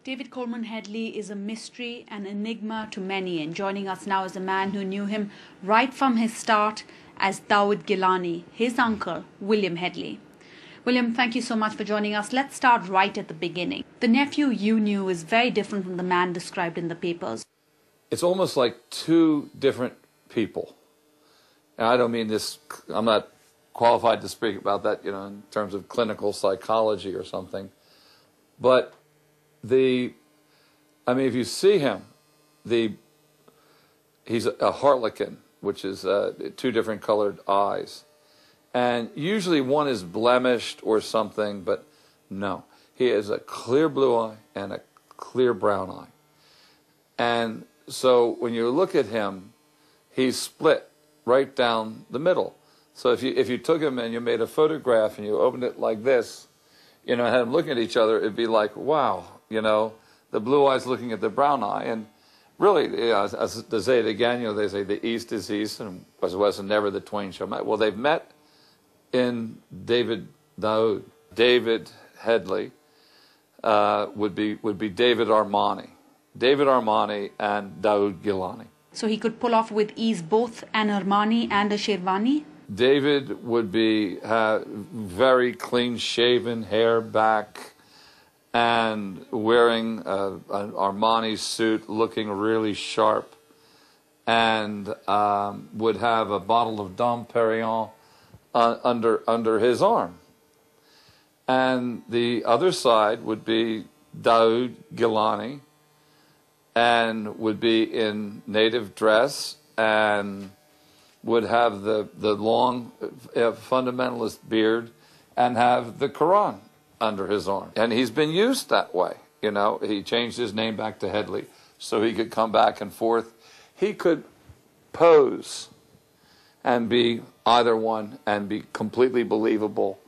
David Coleman Headley is a mystery and enigma to many, and joining us now is a man who knew him right from his start as David Gilani, his uncle, William Headley. William, thank you so much for joining us. Let's start right at the beginning. The nephew you knew is very different from the man described in the papers. It's almost like two different people. And I don't mean this, I'm not qualified to speak about that, in terms of clinical psychology or something. But if you see him, he's a harlequin, which is two different colored eyes. And usually one is blemished or something, but no. He has a clear blue eye and a clear brown eye. And so when you look at him, he's split right down the middle. So if you took him and you made a photograph and you opened it like this, and had them looking at each other, it'd be like, wow, the blue eye's looking at the brown eye. And really, as to say it again, they say the East is East and West is West, and never the twain shall meet. Well, they've met in David Headley would be David Armani. David Armani and David Gilani. So he could pull off with ease both an Armani and a Sherwani? David would be very clean-shaven, hair back, and wearing an Armani suit, looking really sharp, and would have a bottle of Dom Perignon under his arm. And the other side would be David Gilani, and would be in native dress and would have the long fundamentalist beard and have the Quran under his arm. And he's been used that way. He changed his name back to Headley so he could come back and forth. He could pose and be either one and be completely believable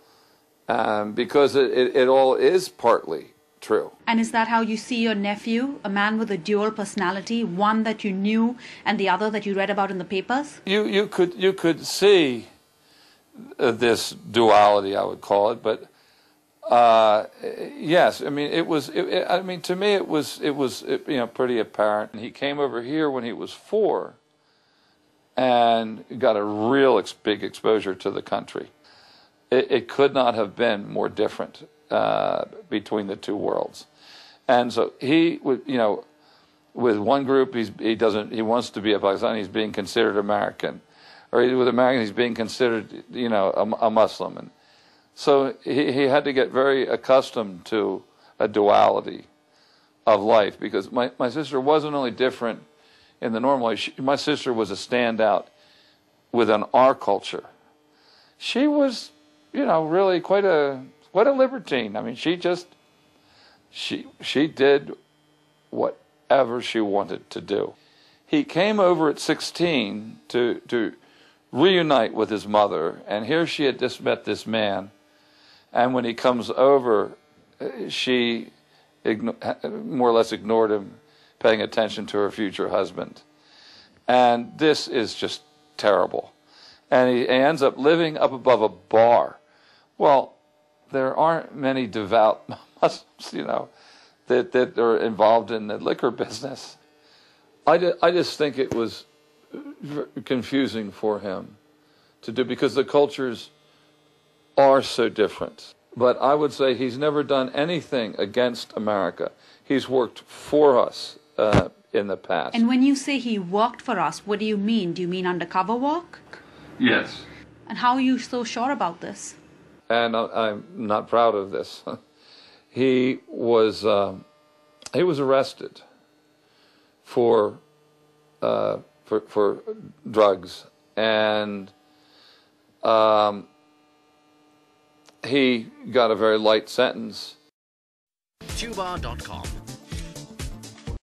because it all is partly true. And is that how you see your nephew, a man with a dual personality, one that you knew and the other that you read about in the papers? You could see this duality, I would call it, but yes, to me it was pretty apparent. He came over here when he was 4 and got a real big exposure to the country. It could not have been more different between the two worlds. And so he would, with one group he wants to be a Pakistani, he's being considered American. Or with American he's being considered, a Muslim. And so he had to get very accustomed to a duality of life, because my sister wasn't only different in the normal way, my sister was a standout within our culture. She was, really quite a libertine. She did whatever she wanted to do. He came over at 16 to reunite with his mother, and here she had just met this man, and when he comes over, she more or less ignored him, paying attention to her future husband. And this is just terrible. And he ends up living up above a bar. Well, there aren't many devout Muslims, that are involved in the liquor business. I just think it was confusing for him to do, because the cultures are so different. But I would say he's never done anything against America. He's worked for us in the past. And when you say he worked for us, what do you mean? Do you mean undercover work? Yes. And how are you so sure about this? And I'm not proud of this. He was arrested for drugs, and he got a very light sentence. Tubar.com